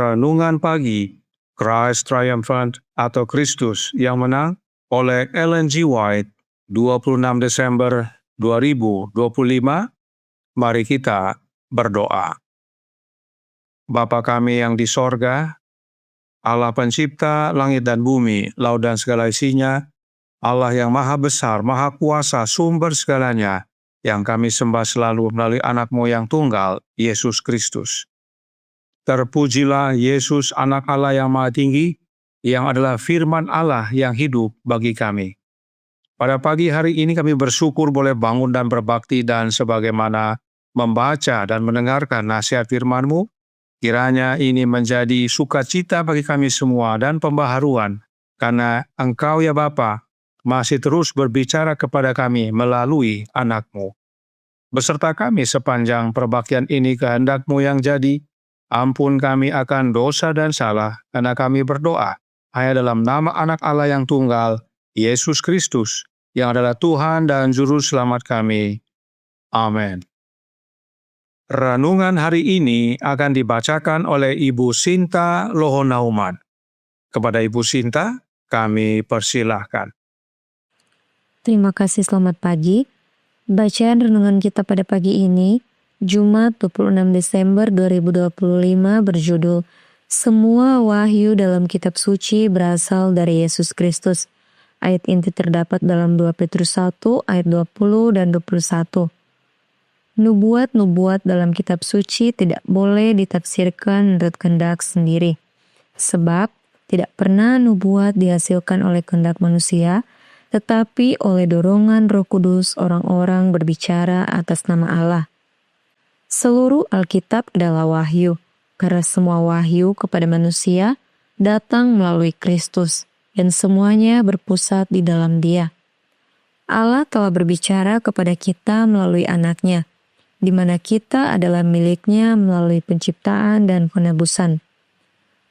Renungan Pagi, Christ Triumphant atau Kristus yang Menang oleh Ellen G. White, 26 Desember 2025. Mari kita berdoa. Bapa kami yang di sorga, Allah pencipta langit dan bumi, laut dan segala isinya, Allah yang maha besar, maha kuasa, sumber segalanya, yang kami sembah selalu melalui anak-Mu yang tunggal, Yesus Kristus. Terpujilah Yesus, anak Allah yang maha tinggi, yang adalah firman Allah yang hidup bagi kami. Pada pagi hari ini kami bersyukur boleh bangun dan berbakti, dan sebagaimana membaca dan mendengarkan nasihat firman-Mu, kiranya ini menjadi sukacita bagi kami semua dan pembaharuan, karena Engkau ya Bapa masih terus berbicara kepada kami melalui anak-Mu. Beserta kami sepanjang perbaktian ini kehendak-Mu yang jadi. Ampun kami akan dosa dan salah, karena kami berdoa hanya dalam nama anak Allah yang tunggal, Yesus Kristus, yang adalah Tuhan dan Juru Selamat kami. Amin. Renungan hari ini akan dibacakan oleh Ibu Sinta Lohonauman. Kepada Ibu Sinta, kami persilahkan. Terima kasih, selamat pagi. Bacaan renungan kita pada pagi ini, Jumat 26 Desember 2025 berjudul Semua Wahyu dalam Kitab Suci berasal dari Yesus Kristus. Ayat inti terdapat dalam 2 Petrus 1 ayat 20 dan 21. Nubuat-nubuat dalam Kitab Suci tidak boleh ditafsirkan menurut kehendak sendiri. Sebab tidak pernah nubuat dihasilkan oleh kehendak manusia, tetapi oleh dorongan Roh Kudus orang-orang berbicara atas nama Allah. Seluruh Alkitab adalah wahyu, karena semua wahyu kepada manusia datang melalui Kristus, dan semuanya berpusat di dalam Dia. Allah telah berbicara kepada kita melalui Anak-Nya, di mana kita adalah milik-Nya melalui penciptaan dan penebusan.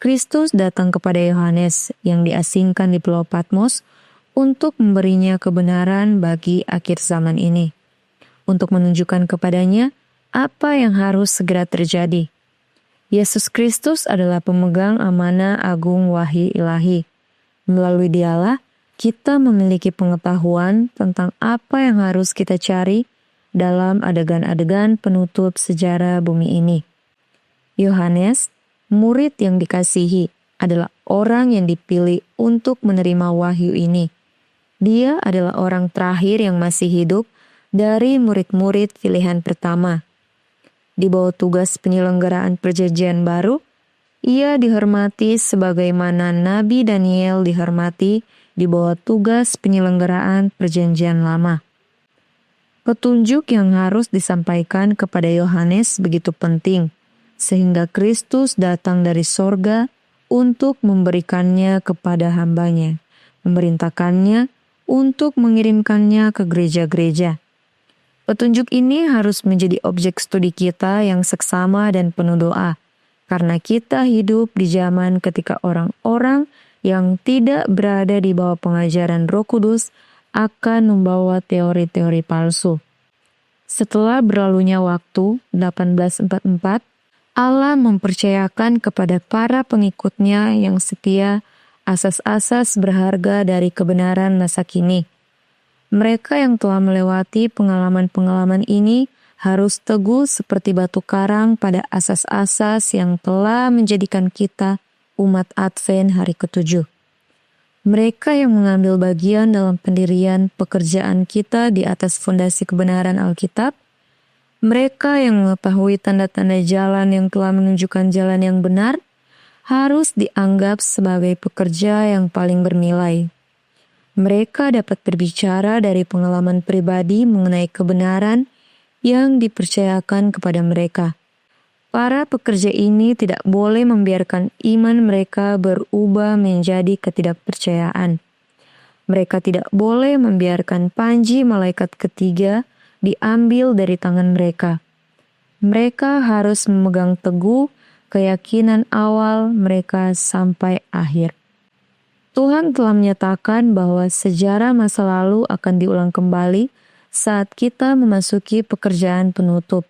Kristus datang kepada Yohanes yang diasingkan di Pulau Patmos untuk memberinya kebenaran bagi akhir zaman ini, untuk menunjukkan kepadanya apa yang harus segera terjadi. Yesus Kristus adalah pemegang amanah agung wahyu ilahi. Melalui Dialah, kita memiliki pengetahuan tentang apa yang harus kita cari dalam adegan-adegan penutup sejarah bumi ini. Yohanes, murid yang dikasihi, adalah orang yang dipilih untuk menerima wahyu ini. Dia adalah orang terakhir yang masih hidup dari murid-murid pilihan pertama. Di bawah tugas penyelenggaraan perjanjian baru, ia dihormati sebagaimana Nabi Daniel dihormati di bawah tugas penyelenggaraan perjanjian lama. Petunjuk yang harus disampaikan kepada Yohanes begitu penting, sehingga Kristus datang dari sorga untuk memberikannya kepada hambanya, memerintahkannya untuk mengirimkannya ke gereja-gereja. Petunjuk ini harus menjadi objek studi kita yang seksama dan penuh doa, karena kita hidup di zaman ketika orang-orang yang tidak berada di bawah pengajaran Roh Kudus akan membawa teori-teori palsu. Setelah berlalunya waktu, 1844, Allah mempercayakan kepada para pengikutnya yang setia asas-asas berharga dari kebenaran masa kini. Mereka yang telah melewati pengalaman-pengalaman ini harus teguh seperti batu karang pada asas-asas yang telah menjadikan kita umat Advent hari ke-7. Mereka yang mengambil bagian dalam pendirian pekerjaan kita di atas fondasi kebenaran Alkitab, mereka yang mengetahui tanda-tanda jalan yang telah menunjukkan jalan yang benar, harus dianggap sebagai pekerja yang paling bernilai. Mereka dapat berbicara dari pengalaman pribadi mengenai kebenaran yang dipercayakan kepada mereka. Para pekerja ini tidak boleh membiarkan iman mereka berubah menjadi ketidakpercayaan. Mereka tidak boleh membiarkan panji malaikat ketiga diambil dari tangan mereka. Mereka harus memegang teguh keyakinan awal mereka sampai akhir. Tuhan telah menyatakan bahwa sejarah masa lalu akan diulang kembali saat kita memasuki pekerjaan penutup.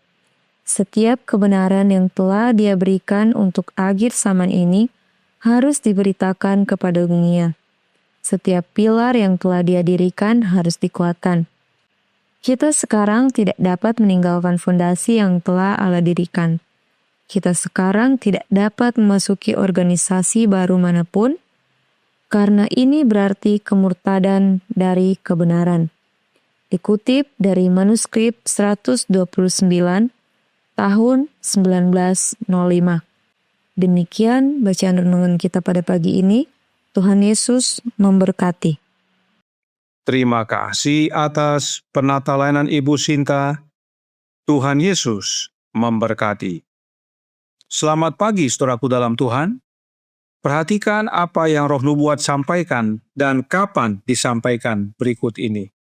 Setiap kebenaran yang telah Dia berikan untuk akhir zaman ini harus diberitakan kepada dunia. Setiap pilar yang telah Dia dirikan harus dikuatkan. Kita sekarang tidak dapat meninggalkan fondasi yang telah Allah dirikan. Kita sekarang tidak dapat memasuki organisasi baru manapun, karena ini berarti kemurtadan dari kebenaran. Dikutip dari manuskrip 129 tahun 1905. Demikian bacaan renungan kita pada pagi ini. Tuhan Yesus memberkati. Terima kasih atas penata layanan Ibu Sinta. Tuhan Yesus memberkati. Selamat pagi saudaraku dalam Tuhan. Perhatikan apa yang Roh Nubuat sampaikan dan kapan disampaikan berikut ini.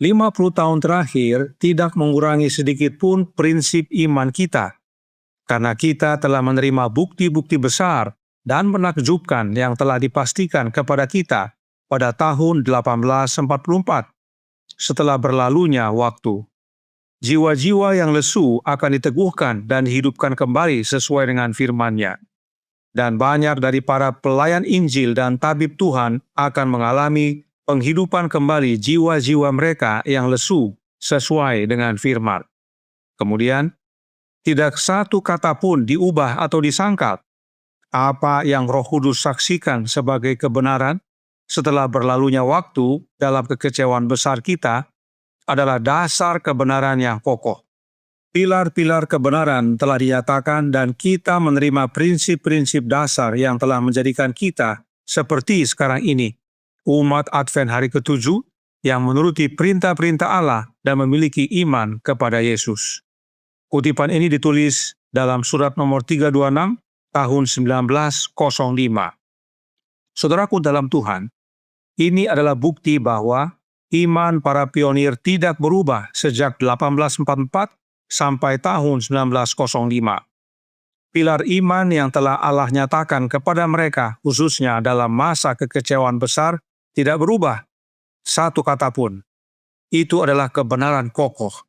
50 tahun terakhir tidak mengurangi sedikit pun prinsip iman kita, karena kita telah menerima bukti-bukti besar dan menakjubkan yang telah dipastikan kepada kita pada tahun 1844, setelah berlalunya waktu. Jiwa-jiwa yang lesu akan diteguhkan dan dihidupkan kembali sesuai dengan firman-Nya. Dan banyak dari para pelayan Injil dan tabib Tuhan akan mengalami penghidupan kembali jiwa-jiwa mereka yang lesu sesuai dengan firman. Kemudian, tidak satu kata pun diubah atau disangkal. Apa yang Roh Kudus saksikan sebagai kebenaran setelah berlalunya waktu dalam kekecewaan besar kita adalah dasar kebenaran yang kokoh. Pilar-pilar kebenaran telah dinyatakan dan kita menerima prinsip-prinsip dasar yang telah menjadikan kita seperti sekarang ini. Umat Advent hari ke-7 yang menuruti perintah-perintah Allah dan memiliki iman kepada Yesus. Kutipan ini ditulis dalam surat nomor 326 tahun 1905. Saudaraku dalam Tuhan, ini adalah bukti bahwa iman para pionir tidak berubah sejak 1844 sampai tahun 1905. Pilar iman yang telah Allah nyatakan kepada mereka, khususnya dalam masa kekecewaan besar, tidak berubah. Satu kata pun. Itu adalah kebenaran kokoh.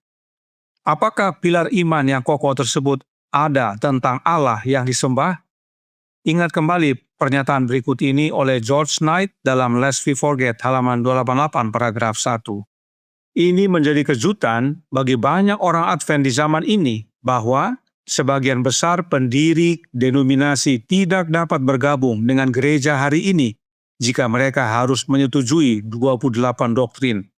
Apakah pilar iman yang kokoh tersebut ada tentang Allah yang disembah? Ingat kembali pernyataan berikut ini oleh George Knight dalam Lest We Forget halaman 288 paragraf 1. Ini menjadi kejutan bagi banyak orang Advent di zaman ini bahwa sebagian besar pendiri denominasi tidak dapat bergabung dengan gereja hari ini jika mereka harus menyetujui 28 doktrin.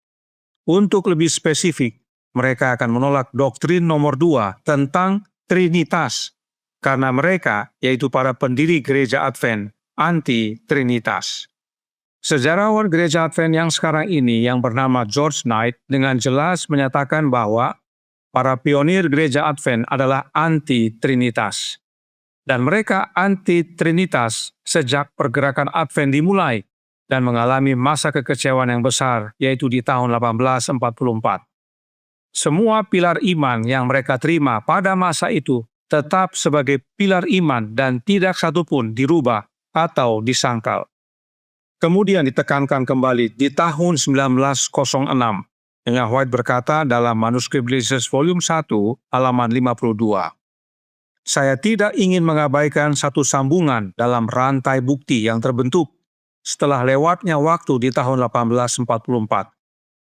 Untuk lebih spesifik, mereka akan menolak doktrin nomor 2 tentang Trinitas, karena mereka, yaitu para pendiri gereja Advent, anti-Trinitas. Sejarawan gereja Advent yang sekarang ini yang bernama George Knight dengan jelas menyatakan bahwa para pionir gereja Advent adalah anti-Trinitas. Dan mereka anti-Trinitas sejak pergerakan Advent dimulai dan mengalami masa kekecewaan yang besar, yaitu di tahun 1844. Semua pilar iman yang mereka terima pada masa itu tetap sebagai pilar iman dan tidak satupun dirubah atau disangkal. Kemudian ditekankan kembali di tahun 1906. Ellen White berkata dalam manuskrip Genesis volume 1 halaman 52. Saya tidak ingin mengabaikan satu sambungan dalam rantai bukti yang terbentuk setelah lewatnya waktu di tahun 1844.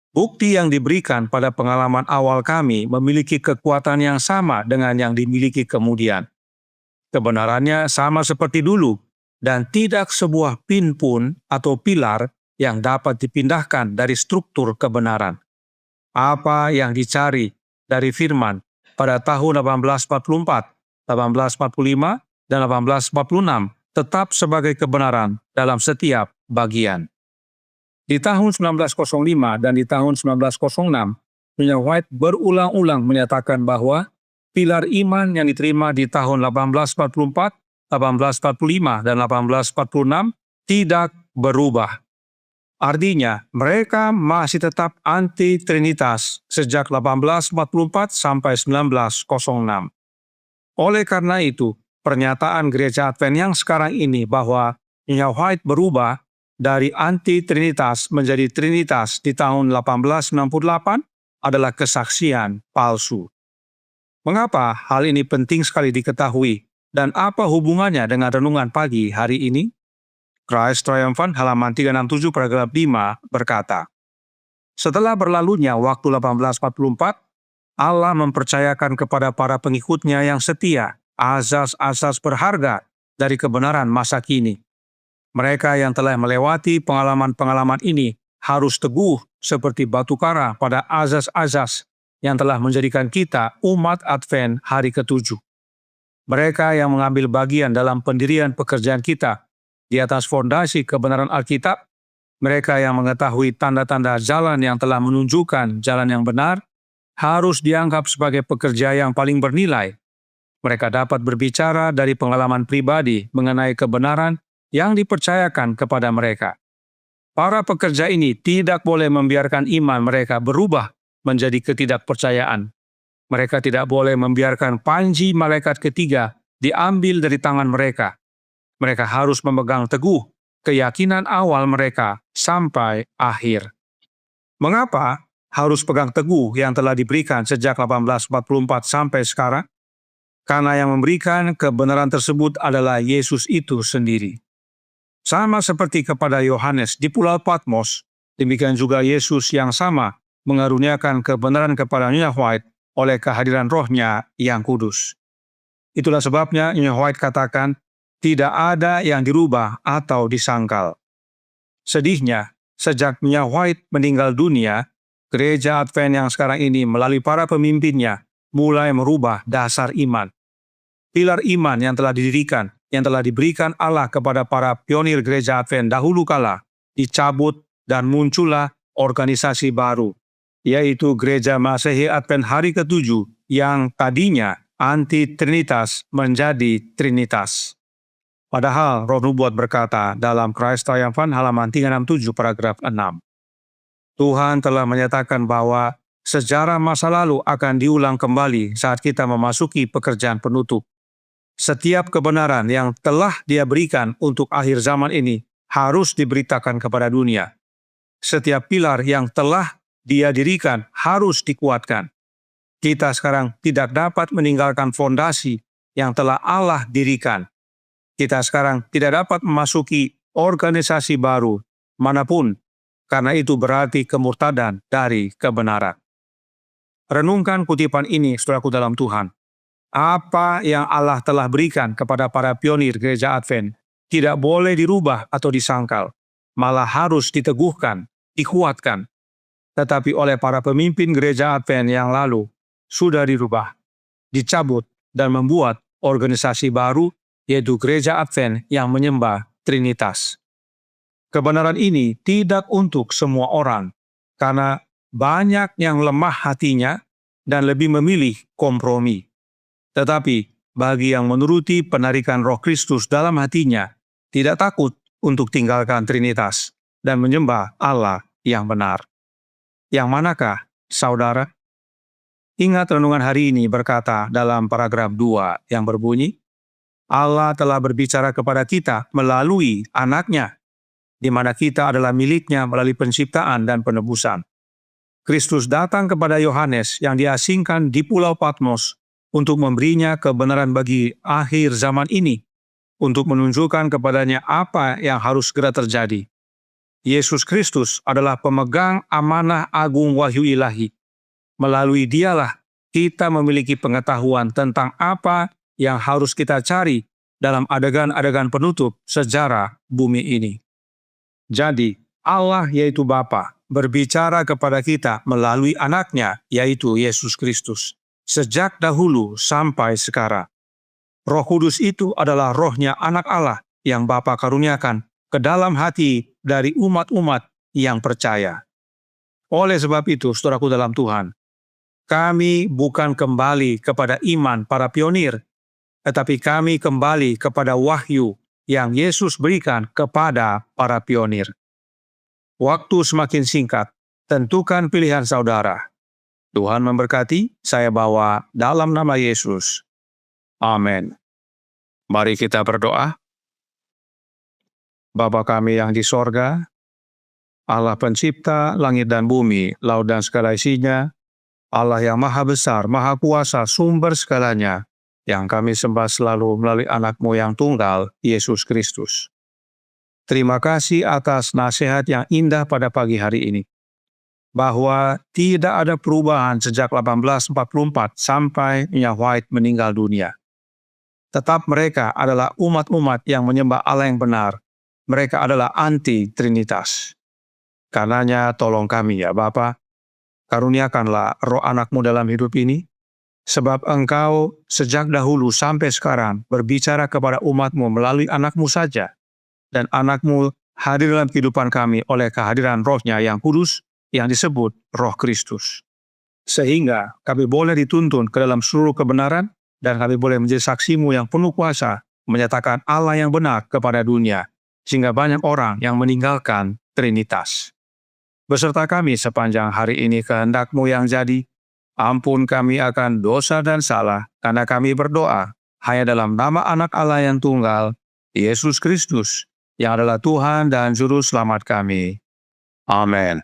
Bukti yang diberikan pada pengalaman awal kami memiliki kekuatan yang sama dengan yang dimiliki kemudian. Kebenarannya sama seperti dulu, dan tidak sebuah pin pun atau pilar yang dapat dipindahkan dari struktur kebenaran. Apa yang dicari dari firman pada tahun 1844, 1845, dan 1846 tetap sebagai kebenaran dalam setiap bagian. Di tahun 1905 dan di tahun 1906, Ellen White berulang-ulang menyatakan bahwa pilar iman yang diterima di tahun 1844, 1845, dan 1846 tidak berubah. Artinya, mereka masih tetap anti-Trinitas sejak 1844 sampai 1906. Oleh karena itu, pernyataan gereja Advent yang sekarang ini bahwa Ellen White berubah dari anti-Trinitas menjadi Trinitas di tahun 1868 adalah kesaksian palsu. Mengapa hal ini penting sekali diketahui dan apa hubungannya dengan renungan pagi hari ini? Christ Triumphant halaman 367 paragraf 5 berkata, setelah berlalunya waktu 1844, Allah mempercayakan kepada para pengikutnya yang setia asas-asas berharga dari kebenaran masa kini. Mereka yang telah melewati pengalaman-pengalaman ini harus teguh seperti batu kara pada azas-azas yang telah menjadikan kita umat Advent hari ke-7. Mereka yang mengambil bagian dalam pendirian pekerjaan kita di atas fondasi kebenaran Alkitab, mereka yang mengetahui tanda-tanda jalan yang telah menunjukkan jalan yang benar, harus dianggap sebagai pekerja yang paling bernilai. Mereka dapat berbicara dari pengalaman pribadi mengenai kebenaran yang dipercayakan kepada mereka. Para pekerja ini tidak boleh membiarkan iman mereka berubah menjadi ketidakpercayaan. Mereka tidak boleh membiarkan panji malaikat ketiga diambil dari tangan mereka. Mereka harus memegang teguh keyakinan awal mereka sampai akhir. Mengapa harus pegang teguh yang telah diberikan sejak 1844 sampai sekarang? Karena yang memberikan kebenaran tersebut adalah Yesus itu sendiri. Sama seperti kepada Yohanes di Pulau Patmos, demikian juga Yesus yang sama mengaruniakan kebenaran kepada Nyonya White oleh kehadiran Roh-Nya yang kudus. Itulah sebabnya Nyonya White katakan, tidak ada yang dirubah atau disangkal. Sedihnya, sejak Nyonya White meninggal dunia, Gereja Advent yang sekarang ini melalui para pemimpinnya mulai merubah dasar iman. Pilar iman yang telah didirikan, yang telah diberikan Allah kepada para pionir Gereja Advent dahulu kala, dicabut dan muncullah organisasi baru, yaitu Gereja Masehi Advent hari ke-7 yang tadinya anti-Trinitas menjadi Trinitas. Padahal Roh Nubuat berkata dalam Christ Triumphant halaman 367 paragraf 6. Tuhan telah menyatakan bahwa sejarah masa lalu akan diulang kembali saat kita memasuki pekerjaan penutup. Setiap kebenaran yang telah Dia berikan untuk akhir zaman ini harus diberitakan kepada dunia. Setiap pilar yang telah Dia dirikan harus dikuatkan. Kita sekarang tidak dapat meninggalkan fondasi yang telah Allah dirikan. Kita sekarang tidak dapat memasuki organisasi baru manapun, karena itu berarti kemurtadan dari kebenaran. Renungkan kutipan ini, saudaraku dalam Tuhan. Apa yang Allah telah berikan kepada para pionir Gereja Advent tidak boleh dirubah atau disangkal, malah harus diteguhkan, dikuatkan. Tetapi oleh para pemimpin Gereja Advent yang lalu, sudah dirubah, dicabut, dan membuat organisasi baru, yaitu Gereja Advent yang menyembah Trinitas. Kebenaran ini tidak untuk semua orang, karena banyak yang lemah hatinya dan lebih memilih kompromi. Tetapi bagi yang menuruti penarikan Roh Kristus dalam hatinya, tidak takut untuk tinggalkan Trinitas dan menyembah Allah yang benar. Yang manakah, saudara? Ingat renungan hari ini berkata dalam paragraf 2 yang berbunyi, Allah telah berbicara kepada kita melalui Anak-Nya, di mana kita adalah milik-Nya melalui penciptaan dan penebusan. Kristus datang kepada Yohanes yang diasingkan di Pulau Patmos untuk memberinya kebenaran bagi akhir zaman ini, untuk menunjukkan kepadanya apa yang harus segera terjadi. Yesus Kristus adalah pemegang amanah agung wahyu ilahi. Melalui Dialah kita memiliki pengetahuan tentang apa yang harus kita cari dalam adegan-adegan penutup sejarah bumi ini. Jadi, Allah yaitu Bapa berbicara kepada kita melalui Anak-Nya, yaitu Yesus Kristus, sejak dahulu sampai sekarang. Roh Kudus itu adalah Roh-Nya Anak Allah yang Bapa karuniakan ke dalam hati dari umat-umat yang percaya. Oleh sebab itu, saudaraku dalam Tuhan, kami bukan kembali kepada iman para pionir, tetapi kami kembali kepada wahyu yang Yesus berikan kepada para pionir. Waktu semakin singkat, tentukan pilihan saudara. Tuhan memberkati, saya bawa dalam nama Yesus. Amin. Mari kita berdoa. Bapa kami yang di sorga, Allah pencipta langit dan bumi, laut dan segala isinya, Allah yang maha besar, maha kuasa, sumber segalanya, yang kami sembah selalu melalui anak-Mu yang tunggal, Yesus Kristus. Terima kasih atas nasihat yang indah pada pagi hari ini, bahwa tidak ada perubahan sejak 1844 sampai Nyonya White meninggal dunia. Tetap mereka adalah umat-umat yang menyembah Allah yang benar. Mereka adalah anti-Trinitas. Karenanya tolong kami ya Bapa, karuniakanlah roh anak-Mu dalam hidup ini, sebab Engkau sejak dahulu sampai sekarang berbicara kepada umat-Mu melalui anak-Mu saja, dan anak-Mu hadir dalam kehidupan kami oleh kehadiran rohnya yang kudus yang disebut Roh Kristus. Sehingga kami boleh dituntun ke dalam seluruh kebenaran, dan kami boleh menjadi saksi-Mu yang penuh kuasa, menyatakan Allah yang benar kepada dunia, sehingga banyak orang yang meninggalkan Trinitas. Beserta kami sepanjang hari ini kehendak-Mu yang jadi, ampun kami akan dosa dan salah, karena kami berdoa hanya dalam nama Anak Allah yang tunggal, Yesus Kristus, yang adalah Tuhan dan Juru Selamat kami. Amin.